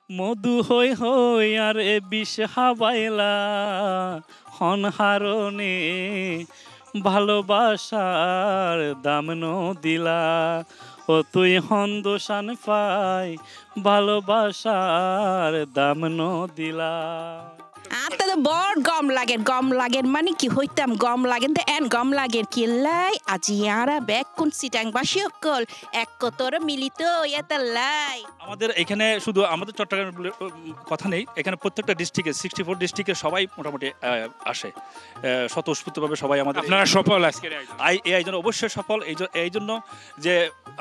মধু হই হই আর এ বিষ হাবাইলা হন হারণে ভালোবাসার দাম দিলা ও তুই হন্দোসান পাই ভালোবাসার দাম দিলা আপনাদের বড় গম লাগেন মানে কি হইতাম গম লাগেন তো এন গম লাগের কি লাই আজি আরা ব্যাক কোন সিটাং বাসি অকল এক কতর মিলিত এটা লাই আমাদের এখানে শুধু আমাদের চট্টগ্রাম কথা নেই, এখানে প্রত্যেকটা ডিস্ট্রিক্টে 64 ডিস্ট্রিক্টের সবাই মোটামুটি আসে স্বতঃস্ফূর্তভাবে সবাই আমাদের। আপনারা সফল আজকের এই আয়োজন অবশ্যই সফল এই জন্য যে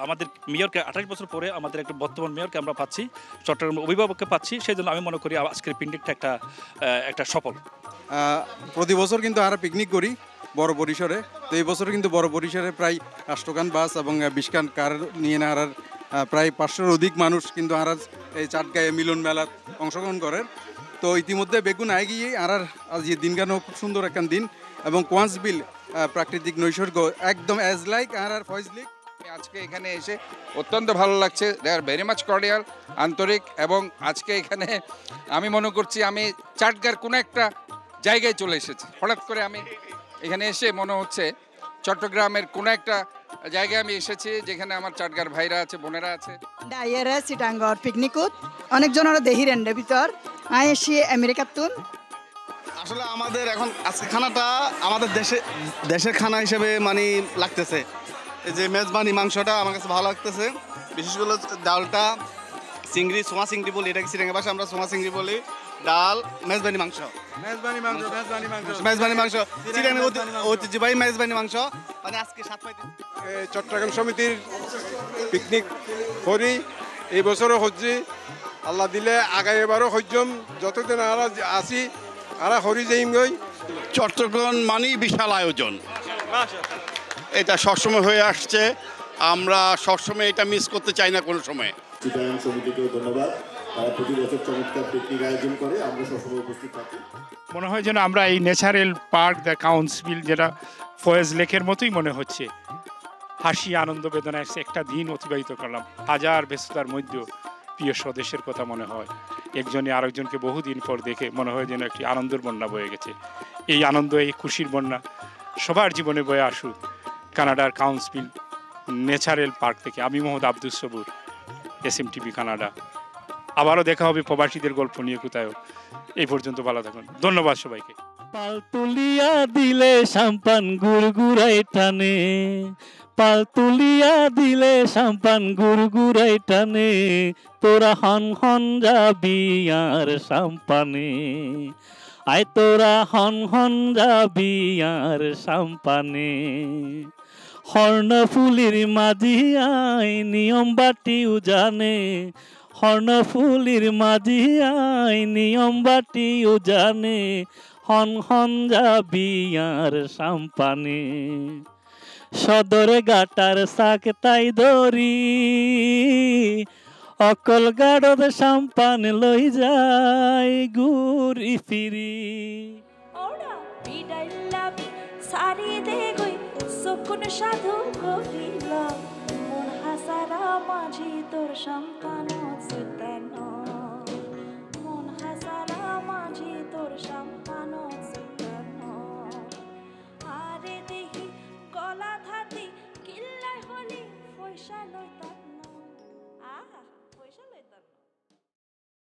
আমাদের মেয়রকে 28 বছর পরে আমাদের একটা বর্তমান মেয়রকে আমরা পাচ্ছি, চট্টগ্রামের অভিভাবককে পাচ্ছি, সেই জন্য আমি মনে করি আজকের পিকনিকটা একটা সফল। প্রতি বছর কিন্তু আমরা পিকনিক করি বড় পরিসরে, তো এই বছর কিন্তু বড় পরিসরে প্রায় 8 খান বাস এবং 20 খান কার নিয়ে না আর প্রায় 500-এর অধিক মানুষ কিন্তু আর এই চাটগাঁয়ে মিলন মেলাত অংশগ্রহণ করে। তো ইতিমধ্যে বেগুন আয় গিয়ে আর আজ দিনগানও খুব সুন্দর একখান দিন এবং কোয়ান্সবিল প্রাকৃতিক নৈসর্গ একদম অ্যাজ লাইক আর ফয়েজলিক। আজকে এখানে এসে অত্যন্ত ভালো লাগছে, দে আর ভেরি মাচ কর্ডিয়াল, আন্তরিক। এবং আজকে এখানে আমি মনে করছি আমি চাটগাঁর কোনো একটা জায়গায় চলে এসেছি। হঠাৎ করে আমি এখানে এসে মনে হচ্ছে চট্টগ্রামের কোনো একটা জায়গায় আমি এসেছি যেখানে আমার চাটগাঁর ভাইরা আছে, বোনেরা আছে। ডাইয়ারে সিটাঙ্গর পিকনিকত অনেকজনের দেহিরেন্ডের ভিতর আই এসি আমেরিকাতুন। আসলে আমাদের এখন আজকে খানাটা আমাদের দেশের খানা হিসেবে মানে লাগতেছে। এই যে মেজবানি মাংসটা আমার কাছে ভালো লাগতেছে, বিশেষ করে ডালটা চিংড়ি, সোমা চিংড়ি বলি, এটাকে সিটাঙ্গা ভাষায় আমরা সোমা চিংড়ি বলি। ডাল, মেজবানি মাংস ঐতিহ্যবাহী মেজবানি মাংস মানে আজকে স্বাদ পাইতে। চট্টগ্রাম সমিতির পিকনিক করি, এই বছরও হচ্ছে, আল্লাহ দিলে আগামী এবারও হজ্জম, যতদিন আমরা আসি আমরা হরি যাইম গই। চট্টগ্রাম মানেই বিশাল আয়োজন, এটা সবসময় হয়ে আসছে, আমরা সবসময় এটা মিস করতে চাই না কোনো সময়। চিটাগাং সমিতিকেও ধন্যবাদ, তারা প্রতি বছর চমৎকার পিকনিক আয়োজন করে, আমরা সবসময় উপস্থিত থাকি। মনে হয় যেন আমরা এই ন্যাচারাল পার্ক দ্য কাউন্সিল যেটা ফয়েজ লেকের মতোই মনে হচ্ছে। হাসি আনন্দ বেদনায় একটা দিন অতিবাহিত করলাম, হাজার ব্যস্ততার মধ্যেও প্রিয় স্বদেশের কথা মনে হয়। একজনে আরেকজনকে বহুদিন পর দেখে মনে হয় যেন একটি আনন্দের বন্যা বয়ে গেছে। এই আনন্দ, এই খুশির বন্যা সবার জীবনে বয়ে আসুক। কানাডার কাউন্সিল ন্যাচারাল পার্ক থেকে আমি মোহাম্মদ আব্দুস সবুর, SMTV কানাডা। আবারও দেখা হবে প্রবাসীদের গল্প নিয়ে কোথাও। এই পর্যন্ত ভালো থাকুন, ধন্যবাদ সবাইকে। পাল তুলিয়া দিলে সাম্পান গুড়গুড়াই টানে, পাল তুলিয়া দিলে সাম্পান গুড়গুড়াই টানে, তোরা হন হন যাবি আর সাম্পানে, আয় তোরা হন হন যাবি আর সাম্পানে। হর্ণফুলির মাঝি আয় নিয়ম বাটিও জানে, হর্ণফুলির মাঝি আয় নিয়ম বাটিও জানে, হন হন যাবি আর সাম্পানে। সদর গাটার শাক তাই ধরি, অকল গাড়দ সাম্পান লই যায় ঘুরি ফিরি। সারি দে গই সকুন সাধু করিলাম, মন হাসারা মাঝি তোর সন্তান